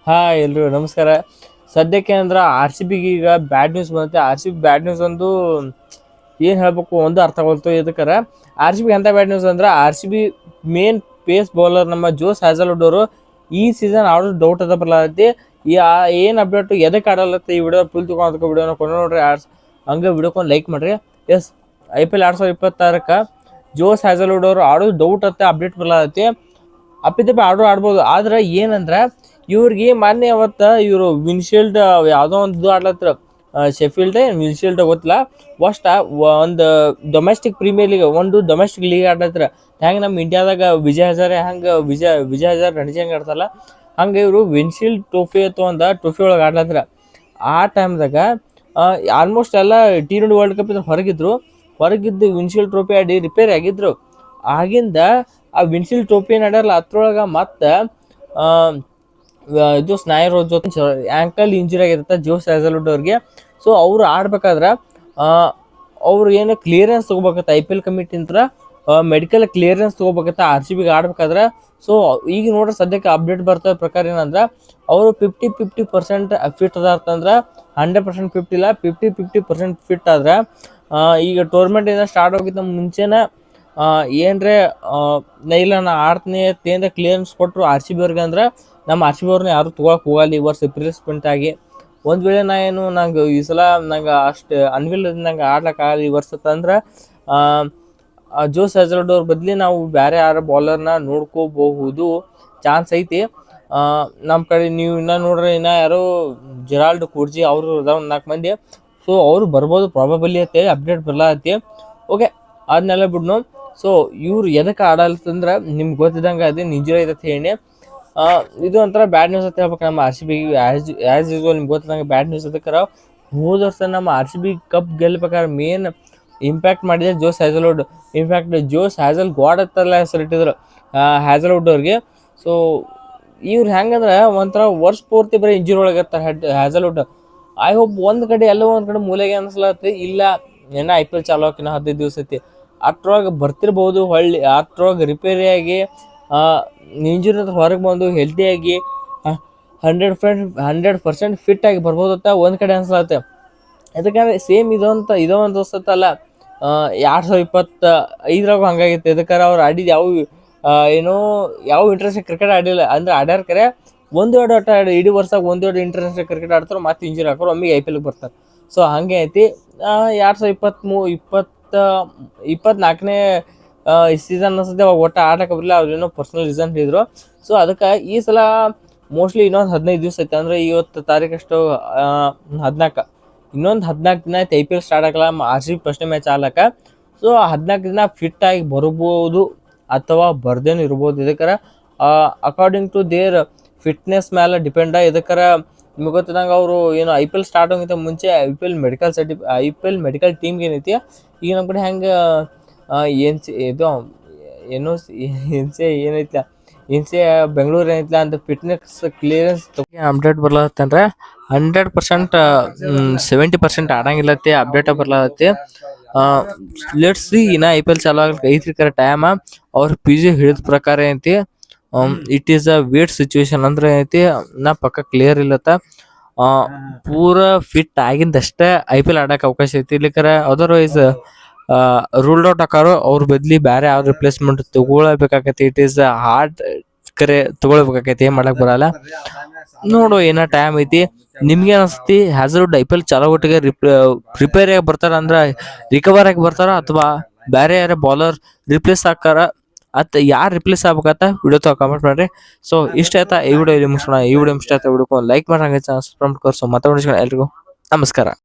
ಎಲ್ರು ನಮಸ್ಕಾರ. ಸದ್ಯಕ್ಕೆ ಅಂದ್ರೆ ಆರ್ ಸಿ ಬಿಗೆ ಈಗ ಬ್ಯಾಡ್ ನ್ಯೂಸ್ ಬಂದೈತೆ. R C B bad news ಒಂದು ಏನು ಹೇಳ್ಬೇಕು ಒಂದು ಅರ್ಥ ಆಗೋಲ್ತು. ಇದಕ್ಕಾರ ಆರ್ ಸಿ ಬಿ ಎಂಥ ಬ್ಯಾಡ್ ನ್ಯೂಸ್ ಅಂದ್ರೆ R C B main pace bowler ನಮ್ಮ ಜೋಸ್ ಹ್ಯಾಸಲ್ವುಡ್ ಅವರು ಈ ಸೀಸನ್ ಆಡೋದು ಡೌಟ್ ಅದ ಬರ್ಲಾತಿ. ಏನು ಅಪ್ಡೇಟು ಎದಕ್ಕೆ ಆಡಲತ್ತ ಈ ವಿಡಿಯೋ ಫುಲ್ ತೊಗೊಂಡ್ಕ ವಿಡಿಯೋನ ಕೊಂಡು ನೋಡ್ರಿ. ಹಂಗೆ ವಿಡಿಯೋಕೊಂಡು ಲೈಕ್ ಮಾಡಿರಿ. ಎಸ್, IPL 2026 ಜೋಸ್ ಹ್ಯಾಸಲ್ವುಡ್ ಅವರು ಆಡೋದು ಡೌಟ್ ಅತ್ತೆ, ಅಪ್ಡೇಟ್ ಬರ್ಲಾತಿ. ಅಪ್ಪಿತಪ್ಪಿ ಆಡ್ಬೋದು. ಆದ್ರೆ ಏನಂದ್ರೆ ಇವ್ರಿಗೆ ಮೊನ್ನೆ ಅವತ್ತು ಇವರು ವಿನ್ಶೀಲ್ಡ್ ಯಾವುದೋ ಒಂದು ಇದು ಆಡ್ಲತ್ರ, ಶೆಫೀಲ್ಡ್ ವಿನ್ಶೀಲ್ಡ್ ಗೊತ್ತಿಲ್ಲ. ಒಂದು ಡೊಮೆಸ್ಟಿಕ್ ಪ್ರೀಮಿಯರ್ ಲೀಗ್, ಒಂದು ಡೊಮೆಸ್ಟಿಕ್ ಲೀಗ್ ಆಡ್ಲತ್ರ. ಹೆಂಗೆ ನಮ್ಮ ಇಂಡಿಯಾದಾಗ ವಿಜಯ್ ಹಜಾರೆ ಹಂಗೆ ವಿಜಯ್ ಹಜಾರೆ ರಣಜಿ ಹಂಗೆ ಆಡ್ತಾರಲ್ಲ, ಹಂಗೆ ಇವರು ವಿನ್ಶೀಲ್ಡ್ ಟ್ರೋಫಿ ಅಥವಾ ಟ್ರೋಫಿ ಒಳಗೆ ಆಡ್ಲತ್ರ. ಆ ಟೈಮ್ದಾಗ ಆಲ್ಮೋಸ್ಟ್ ಎಲ್ಲ T20 ವರ್ಲ್ಡ್ ಕಪ್ ಹೊರಗಿದ್ದು ವಿನ್ಶೀಲ್ಡ್ ಟ್ರೋಫಿ ಆಡಿ ರಿಪೇರಿ ಆಗಿದ್ರು. ಆಗಿಂದ ಆ ವಿನ್ಶೀಲ್ಡ್ ಟ್ರೋಫಿ ಏನು ಆಡ್ಯಾರಲ್ಲ ಅದ್ರೊಳಗೆ ಮತ್ತೆ ಇದು ಸ್ನಾಯು ಜೊತೆ ಆ್ಯಂಕಲ್ ಇಂಜುರಿ ಆಗಿರುತ್ತೆ ಜೋಸ್ ಹ್ಯಾಸಲ್ವುಡ್ ಅವ್ರಿಗೆ. ಸೊ ಅವ್ರು ಆಡ್ಬೇಕಾದ್ರೆ ಅವ್ರು ಏನು ಕ್ಲಿಯರೆನ್ಸ್ ತೊಗೋಬೇಕತ್ತ IPL ಕಮಿಟಿಂದ, ಮೆಡಿಕಲ್ ಕ್ಲಿಯರೆನ್ಸ್ ತೊಗೋಬೇಕತ್ತ ಆರ್ ಸಿ ಬಿಗೆ ಆಡ್ಬೇಕಾದ್ರೆ. ಸೊ ಈಗ ನೋಡ್ರಿ ಸದ್ಯಕ್ಕೆ ಅಪ್ಡೇಟ್ ಬರ್ತದ ಪ್ರಕಾರ ಏನಂದ್ರೆ ಅವರು 50% ಫಿಟ್ ಅದ ಅಂತಂದ್ರೆ 100% ಫಿಟ್ ಇಲ್ಲ, 50% ಫಿಟ್ ಆದ್ರೆ ಈಗ ಟೂರ್ನಮೆಂಟ್ ಇಂದ ಸ್ಟಾರ್ಟ್ ಹೋಗಿದ್ದ ಮುಂಚೆನೇ ಏನ್ರೆ ಇಲ್ಲ ನಾ ಆಡ್ತೀನಿ ಏನ್ರೆ ಕ್ಲಿಯರೆನ್ಸ್ ಕೊಟ್ಟರು ಆರ್ ಸಿ ಬಿ ಅವ್ರಿಗೆ ಅಂದ್ರೆ ನಮ್ಮ ಆರ್ ಸಿ ಬಿ ಅವ್ರನ್ನ ಯಾರು ತೊಗೊಳಕ್ಕೆ ಹೋಗಲ್ಲ ಈ ವರ್ಷ ರಿಪ್ಲೇಸ್ಮೆಂಟ್ ಆಗಿ. ಒಂದು ವೇಳೆ ನಂಗೆ ಈ ಸಲ ನಂಗೆ ಅಷ್ಟು ಅನ್ವಿಲ್ ನಂಗೆ ಆಡ್ಲಿಕ್ಕಾಗಲ್ಲ ಈ ವರ್ಷ ಅಂದ್ರೆ ಜೋಸ್ ಹ್ಯಾಸಲ್ವುಡ್ ಅವ್ರ ಬದಲಿ ನಾವು ಬೇರೆ ಯಾರು ಬೌಲರ್ನ ನೋಡ್ಕೋಬಹುದು, ಚಾನ್ಸ್ ಐತಿ. ನಮ್ಮ ಕಡೆ ನೀವು ಇನ್ನೂ ನೋಡ್ರಿ, ಇನ್ನೂ ಯಾರು ಜೆರಾಲ್ಡ್ ಕೂರ್ಜಿ ಅವರು ಅದಾವ 4 ಮಂದಿ. ಸೊ ಅವ್ರು ಬರ್ಬೋದು ಪ್ರಾಬಬಲಿ ಅಂತೇಳಿ ಅಪ್ಡೇಟ್ ಬರ್ಲಾತಿ. ಓಕೆ, ಅದನ್ನೆಲ್ಲ ಬಿಡ್ನು. ಸೊ ಇವ್ರು ಎದಕ್ಕೆ ಆಡಲ್ತಂದ್ರೆ ನಿಮ್ಗೆ ಗೊತ್ತಿದ್ದಂಗೆ ಅದೇ ಇಂಜುರಿ ಐತೆ ಹೇಳಿ. ಇದು ಒಂಥರ ಬ್ಯಾಡ್ ನ್ಯೂಸ್ ಅಂತ ಹೇಳ್ಬೇಕು ನಮ್ಮ ಆರ್ ಸಿ ಬಿಗೆ. ಆ್ಯಸ್ ಯೂಸ್ವಲ್ ನಿಮ್ಗೆ ಗೊತ್ತಿದ್ದಂಗೆ ಬ್ಯಾಡ್ ನ್ಯೂಸ್ ಅದಕ್ಕೆ ಹೋದ ವರ್ಷ ನಮ್ಮ ಆರ್ ಸಿ ಬಿ ಕಪ್ ಗೆಲ್ಬೇಕಾದ್ರೆ ಮೇನ್ ಇಂಪ್ಯಾಕ್ಟ್ ಮಾಡಿದೆ Josh Hazlewood. In fact Josh Hazle god ಅಂತೆಲ್ಲ ಹೆಸರಿಟ್ಟಿದ್ರು ಹ್ಯಾಸಲ್ವುಡ್ ಅವ್ರಿಗೆ. ಸೊ ಇವ್ರು ಹೆಂಗಂದ್ರೆ ಒಂಥರ ವರ್ಷ ಪೂರ್ತಿ ಬರೀ ಇಂಜುರಿ ಒಳಗಿರ್ತಾರೆ ಹ್ಯಾಸಲ್ವುಡ್. ಐ ಹೋಪ್ ಒಂದು ಕಡೆ ಎಲ್ಲೋ ಒಂದು ಕಡೆ ಮೂಲೆಗೆ ಅನ್ಸ್ಲತ್ತಿ, ಇಲ್ಲ ಏನೋ IPL ಚಾಲೋ ಹಾಕಿನ 15 ದಿವಸ ಐತಿ ಅಷ್ಟ್ರೊಳಗೆ ಬರ್ತಿರ್ಬೋದು. ಅಷ್ಟ್ರೊಳಗೆ ರಿಪೇರಿಯಾಗಿ ಇಂಜುರಿ ಹೊರಗೆ ಬಂದು ಹೆಲ್ತಿಯಾಗಿ 100% ಫಿಟ್ ಆಗಿ ಬರ್ಬೋದತ್ತ ಒಂದು ಕಡೆ ಅನ್ಸ್ಲತ್ತೆ. ಯಾಕಂದ್ರೆ ಸೇಮ್ ಇದೋ ಒಂದು ಹೊಸತ್ತಲ್ಲ, 2025 ಹಂಗಾಗಿತ್ತು. ಇದಕ್ಕಾರ ಅವ್ರು ಆಡಿದ್ದು ಯಾವ ಇಂಟರ್ನ್ಯಾಷನಲ್ ಕ್ರಿಕೆಟ್ ಆಡಿಲ್ಲ ಅಂದ್ರೆ ಆಡ್ಯಾರ ಕರೆ ಒಂದೆರಡು ಆಟ ಇಡೀ ವರ್ಷಕ್ಕೆ ಒಂದೆರಡು ಇಂಟರ್ನ್ಯಾಷನಲ್ ಕ್ರಿಕೆಟ್ ಆಡ್ತಾರೆ, ಮತ್ತೆ ಇಂಜುರಿ ಹಾಕೋರು ಒಮ್ಮೆಗೆ IPLಗೆ ಬರ್ತಾರೆ. ಸೊ ಹಾಗೆ ಐತಿ. 2024ನೇ ಸೀಸನ್ ಅನ್ಸುತ್ತೆ, ಅವಾಗ ಒಟ್ಟು ಆಟಕ್ಕೆ ಬರಲಿಲ್ಲ, ಅವ್ರೇನೋ ಪರ್ಸನಲ್ ರೀಸನ್ ಹೇಳಿದ್ರು. ಸೊ ಅದಕ್ಕೆ ಈ ಸಲ ಮೋಸ್ಟ್ಲಿ ಇನ್ನೊಂದು 15 ದಿವಸ ಐತೆ, ಅಂದರೆ ಇವತ್ತು ತಾರೀಕಷ್ಟು 14, ಇನ್ನೊಂದು 14 ದಿನ ಐತೆ IPL ಸ್ಟಾರ್ಟ್ ಆಗಲ್ಲ, ಆರ್ ಸಿ ಬಿ ಫಸ್ಟ್ನೇ ಮ್ಯಾಚ್ ಆಡ್ಲಕ್ಕ. ಸೊ 14 ದಿನ ಫಿಟ್ ಆಗಿ ಬರ್ಬೋದು ಅಥವಾ ಬರ್ದೇನು ಇರ್ಬೋದು. ಇದಕ್ಕಾರ ಅಕಾರ್ಡಿಂಗ್ ಟು ದೇರ್ ಫಿಟ್ನೆಸ್ ಮೇಲೆ ಡಿಪೆಂಡ. ಇದಕ್ಕಾರ ನಿಮ್ಗೆ ಗೊತ್ತಿದ್ದಂಗೆ ಅವರು ಏನು IPL ಸ್ಟಾರ್ಟ್ ಆಗೋಕ್ಕಿಂತ ಮುಂಚೆ IPL ಮೆಡಿಕಲ್ ಟೀಮ್ಗೆ ಏನೈತಿ ಈಗ ನಮ್ಮ ಕಡೆ ಹೆಂಗೆ ಎನ್ಸಿ ಬೆಂಗಳೂರು ಏನೈತಿಲ್ಲ ಅಂತ ಫಿಟ್ನೆಸ್ ಕ್ಲಿಯರೆನ್ಸ್ ಅಪ್ಡೇಟ್ ಬರ್ಲತ್ತಂದ್ರೆ 100% 70% ಆಡಂಗಿಲ್ಲತ್ತೆ, ಅಪ್ಡೇಟ್ ಬರ್ಲತ್ತೆ. ಲೆಟ್ಸ್ ಸಿ, ಇನ್ನ IPL ಚಾಲೂ ಆಗ್ಲಿಕ್ಕೆ ಐತ್ರಿ ಕರೆ ಟೈಮ್. ಅವ್ರ PG ಹೇಳಿದ ಪ್ರಕಾರ ಏನೈತಿ, it is a wait situation ಅಂದ್ರೆ ಏನೈತಿ ನಾ ಪಕ್ಕ ಕ್ಲಿಯರ್ ಇಲ್ಲತ್ತ. ಪೂರ ಫಿಟ್ ಆಗಿಂದಷ್ಟೇ IPL ಆಡಕ್ಕೆ ಅವಕಾಶ ಐತಿ. ಇಲ್ಲಿಕರ ಅದರ್ವೈಸ್ ರೂಲ್ಡ್ ಔಟ್ ಹಾಕಾರು, ಅವ್ರ ಬದ್ಲಿ ಬೇರೆ ಯಾವ ರಿಪ್ಲೇಸ್ಮೆಂಟ್ ತಗೊಳ್ಬೇಕಾಕೈತಿ. ಇಟ್ ಈಸ್ ಹಾರ್ಡ್ ಕರೆ ತಗೊಳ್ಬೇಕಾಕೈತಿ, ಏನ್ ಮಾಡಕ್ ಬರಲ್ಲ. ನೋಡು ಏನೋ ಟೈಮ್ ಐತಿ. ನಿಮ್ಗೆ ಅನಿಸ್ತಿ ಹ್ಯಾಸಲ್ವುಡ್ IPL ಚಾಲೋ ಒಟ್ಟಿಗೆ ರಿಪೇರಿ ಆಗಿ ಬರ್ತಾರ ಅಂದ್ರೆ ರಿಕವರ್ ಆಗಿ ಬರ್ತಾರ, ಅಥವಾ ಬೇರೆ ಯಾರೇ ಬೌಲರ್ ರಿಪ್ಲೇಸ್ ಹಾಕಾರ ಯಾರು ರಿಪ್ಲೇಸ್ ಆಗ್ಬೇಕಂತ ವಿಡಿಯೋ ಕಮೆಂಟ್ ಮಾಡ್ರಿ. ಸೊ ಇಷ್ಟ ಆಯ್ತಾ ಈ ವಿಡಿಯೋ ಇಲ್ಲಿ ಮುಗಿಸೋಣ. ಈ ವಿಡಿಯೋ ಇಷ್ಟ ಆಯ್ತಾ ವಿಡಿಯೋ ಲೈಕ್ ಮಾಡಿ, ಹಂಗೆ ಸಬ್ಸ್ಕ್ರೈಬ್ ಮಾಡ್ಕೊ. ಸೊ ಮತ್ತೆ ಎಲ್ರಿಗೂ ನಮಸ್ಕಾರ.